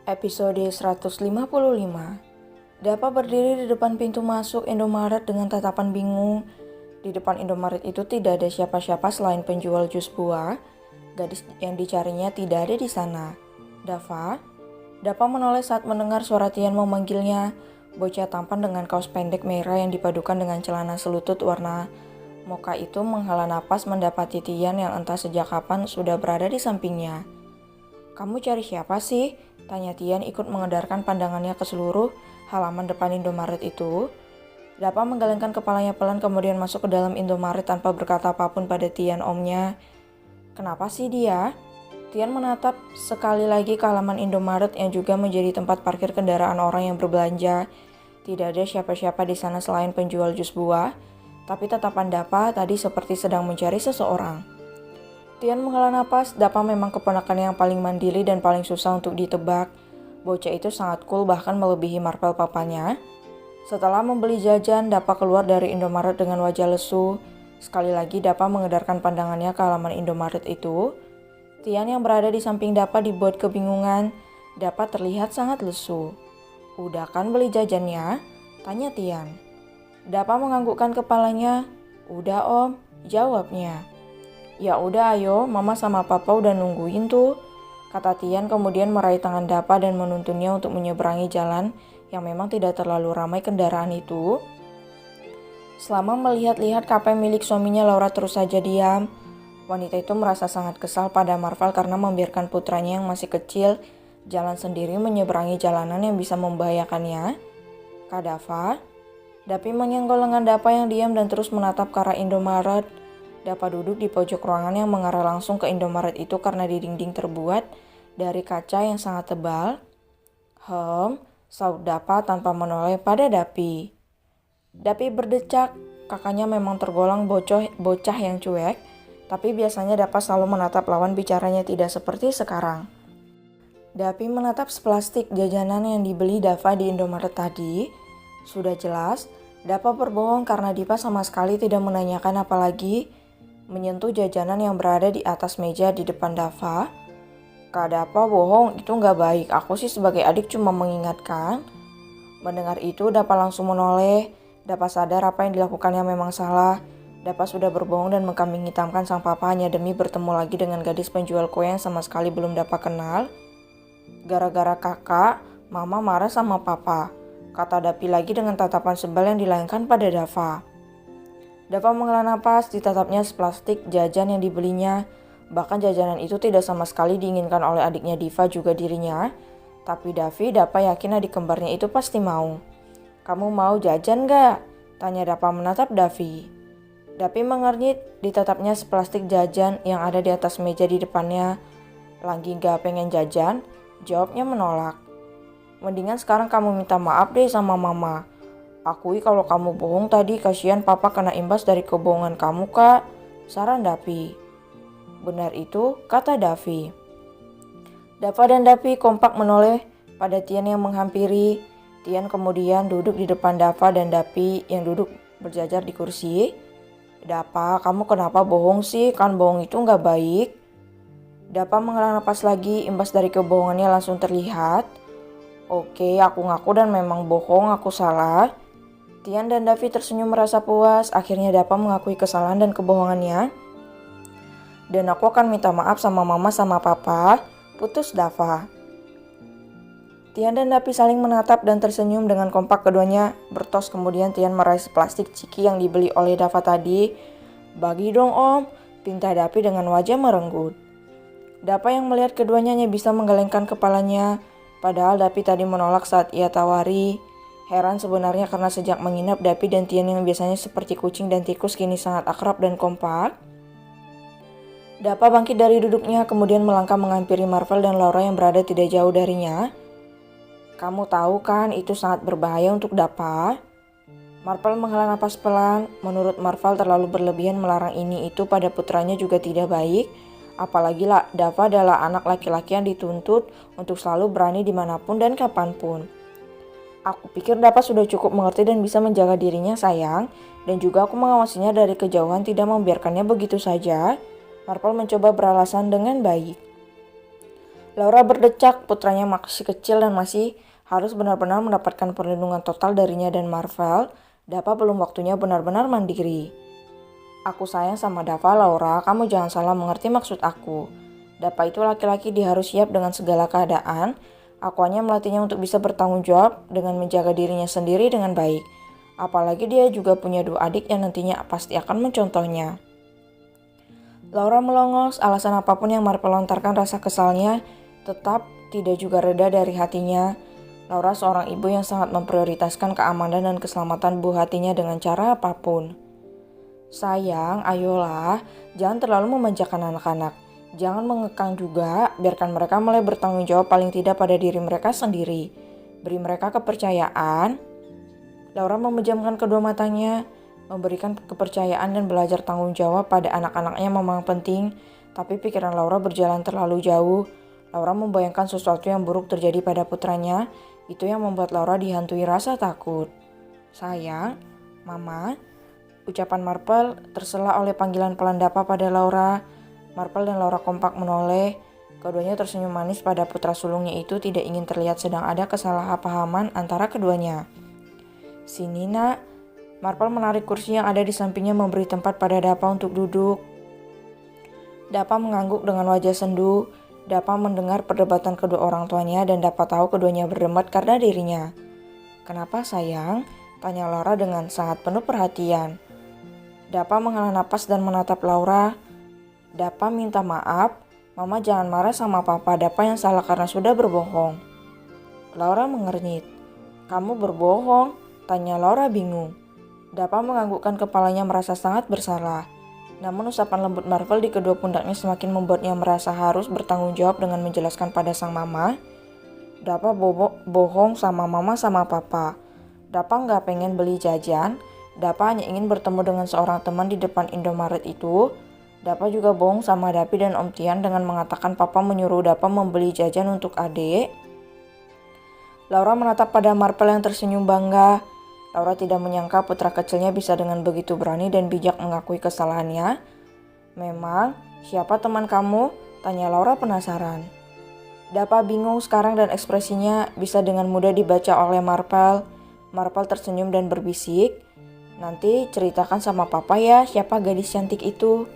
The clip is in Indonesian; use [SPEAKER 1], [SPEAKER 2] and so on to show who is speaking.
[SPEAKER 1] Episode 155. Dapa berdiri di depan pintu masuk Indomaret dengan tatapan bingung. Di depan Indomaret itu tidak ada siapa-siapa selain penjual jus buah. Gadis yang dicarinya tidak ada di sana. Dava? Dapa menoleh saat mendengar suara Tian memanggilnya. Bocah tampan dengan kaos pendek merah yang dipadukan dengan celana selutut warna mocha itu menghela napas mendapati Tian yang entah sejak kapan sudah berada di sampingnya. "Kamu cari siapa sih?" tanya Tian ikut mengedarkan pandangannya ke seluruh halaman depan Indomaret itu. Dapa menggelengkan kepalanya pelan kemudian masuk ke dalam Indomaret tanpa berkata apapun pada Tian omnya. "Kenapa sih dia?" Tian menatap sekali lagi ke halaman Indomaret yang juga menjadi tempat parkir kendaraan orang yang berbelanja. Tidak ada siapa-siapa di sana selain penjual jus buah, tapi tatapan Dapa tadi seperti sedang mencari seseorang. Tian menghela napas. Dapa memang keponakan yang paling mandiri dan paling susah untuk ditebak. Bocah itu sangat cool bahkan melebihi Marvel papanya. Setelah membeli jajan, Dapa keluar dari Indomaret dengan wajah lesu. Sekali lagi Dapa mengedarkan pandangannya ke halaman Indomaret itu. Tian yang berada di samping Dapa dibuat kebingungan. Dapa terlihat sangat lesu. "Udah kan beli jajannya?" tanya Tian. Dapa menganggukkan kepalanya. "Udah om," jawabnya. "Ya udah ayo, mama sama papa udah nungguin tuh," kata Tian kemudian meraih tangan Dapa dan menuntunnya untuk menyeberangi jalan yang memang tidak terlalu ramai kendaraan itu. Selama melihat-lihat kafe milik suaminya, Laura terus saja diam. Wanita itu merasa sangat kesal pada Marvel karena membiarkan putranya yang masih kecil jalan sendiri menyeberangi jalanan yang bisa membahayakannya. "Kak Dava?" Dapi menyenggol lengan Dapa yang diam dan terus menatap ke arah Indomaret. Dapa duduk di pojok ruangan yang mengarah langsung ke Indomaret itu karena di dinding terbuat dari kaca yang sangat tebal. Saut Dapa tanpa menoleh pada Dapi. Dapi berdecak. Kakaknya memang tergolong bocah yang cuek, tapi biasanya Dapa selalu menatap lawan bicaranya tidak seperti sekarang. Dapi menatap seplastik jajanan yang dibeli Dava di Indomaret tadi. Sudah jelas, Dapa berbohong karena Dipa sama sekali tidak menanyakan apalagi menyentuh jajanan yang berada di atas meja di depan Dava. "Kak Dapa bohong, itu nggak baik. Aku sih sebagai adik cuma mengingatkan." Mendengar itu Dapa langsung menoleh. Dapa sadar apa yang dilakukannya memang salah. Dapa sudah berbohong dan mengkambing hitamkan sang papa hanya demi bertemu lagi dengan gadis penjual kue yang sama sekali belum Dapa kenal. "Gara-gara kakak, mama marah sama papa," kata Dapi lagi dengan tatapan sebal yang dilayangkan pada Dava. Dava menghela napas, ditatapnya seplastik jajan yang dibelinya. Bahkan jajanan itu tidak sama sekali diinginkan oleh adiknya Diva juga dirinya. Tapi Dapa yakin adik kembarnya itu pasti mau. "Kamu mau jajan gak?" tanya Dapa menatap Davi. Dapi mengernyit, ditatapnya seplastik jajan yang ada di atas meja di depannya. "Lagi gak pengen jajan?" jawabnya menolak. "Mendingan sekarang kamu minta maaf deh sama mama. Akui kalau kamu bohong tadi, kasihan papa kena imbas dari kebohongan kamu kak," saran Dapi. "Benar itu," kata Davi. Dava dan Dapi kompak menoleh pada Tian yang menghampiri. Tian kemudian duduk di depan Dava dan Dapi yang duduk berjajar di kursi. "Dapa, kamu kenapa bohong sih? Kan bohong itu nggak baik." Dapa menghela napas lagi, imbas dari kebohongannya langsung terlihat. "Oke, aku ngaku dan memang bohong, aku salah." Tian dan Davi tersenyum merasa puas. Akhirnya Dapa mengakui kesalahan dan kebohongannya. "Dan aku akan minta maaf sama mama sama papa," putus Dava. Tian dan Dapi saling menatap dan tersenyum dengan kompak keduanya bertos. Kemudian Tian meraih plastik ciki yang dibeli oleh Dava tadi. "Bagi dong om," pinta Dapi dengan wajah merenggut. Dapa yang melihat keduanya hanya bisa menggelengkan kepalanya. Padahal Dapi tadi menolak saat ia tawari. Heran sebenarnya karena sejak menginap Dapi dan Tian yang biasanya seperti kucing dan tikus kini sangat akrab dan kompak. Dapa bangkit dari duduknya kemudian melangkah menghampiri Marvel dan Laura yang berada tidak jauh darinya. "Kamu tahu kan itu sangat berbahaya untuk Dapa?" Marvel menghela napas pelan. Menurut Marvel terlalu berlebihan melarang ini itu pada putranya juga tidak baik. Apalagi Dava adalah anak laki-laki yang dituntut untuk selalu berani dimanapun dan kapanpun. "Aku pikir Dapa sudah cukup mengerti dan bisa menjaga dirinya sayang. Dan juga aku mengawasinya dari kejauhan, tidak membiarkannya begitu saja." Marvel mencoba beralasan dengan baik. Laura berdecak, putranya masih kecil dan masih harus benar-benar mendapatkan perlindungan total darinya dan Marvel. Dapa belum waktunya benar-benar mandiri. Aku sayang sama Dapa, Laura, kamu jangan salah mengerti maksud aku. Dapa itu laki-laki, dia harus siap dengan segala keadaan. Aku hanya melatihnya untuk bisa bertanggung jawab dengan menjaga dirinya sendiri dengan baik. Apalagi dia juga punya 2 adik yang nantinya pasti akan mencontohnya. Laura melongos, alasan apapun yang Marvel lontarkan rasa kesalnya tetap tidak juga reda dari hatinya. Laura seorang ibu yang sangat memprioritaskan keamanan dan keselamatan buah hatinya dengan cara apapun. Sayang, ayolah, jangan terlalu memanjakan anak-anak. Jangan mengekang juga, biarkan mereka mulai bertanggung jawab paling tidak pada diri mereka sendiri. Beri mereka kepercayaan. Laura memejamkan kedua matanya, memberikan kepercayaan dan belajar tanggung jawab pada anak-anaknya memang penting, tapi pikiran Laura berjalan terlalu jauh. Laura membayangkan sesuatu yang buruk terjadi pada putranya, itu yang membuat Laura dihantui rasa takut. Sayang, Mama, ucapan Marple tersela oleh panggilan pelan Dapa pada Laura. Marple dan Laura kompak menoleh. Keduanya tersenyum manis pada putra sulungnya itu, tidak ingin terlihat sedang ada kesalahpahaman antara keduanya. Sini nak, Marple menarik kursi yang ada di sampingnya memberi tempat pada Dapa untuk duduk. Dapa mengangguk dengan wajah sendu. Dapa mendengar perdebatan kedua orang tuanya dan Dapa tahu keduanya berdebat karena dirinya. Kenapa sayang? Tanya Laura dengan sangat penuh perhatian. Dapa menghela napas dan menatap Laura. Dapa minta maaf, Mama jangan marah sama Papa. Dapa yang salah karena sudah berbohong. Laura mengernyit. Kamu berbohong? Tanya Laura bingung. Dapa menganggukkan kepalanya merasa sangat bersalah. Namun usapan lembut Marvel di kedua pundaknya semakin membuatnya merasa harus bertanggung jawab dengan menjelaskan pada sang mama. Dapa bohong sama mama sama papa. Dapa nggak pengen beli jajan. Dapa hanya ingin bertemu dengan seorang teman di depan Indomaret itu. Dapa juga bohong sama Dapi dan Om Tian dengan mengatakan papa menyuruh Dapa membeli jajan untuk adik. Laura menatap pada Marvel yang tersenyum bangga. Laura tidak menyangka putra kecilnya bisa dengan begitu berani dan bijak mengakui kesalahannya. Memang, siapa teman kamu? Tanya Laura penasaran. Dapa bingung sekarang dan ekspresinya bisa dengan mudah dibaca oleh Marvel. Marvel tersenyum dan berbisik, nanti ceritakan sama papa ya siapa gadis cantik itu.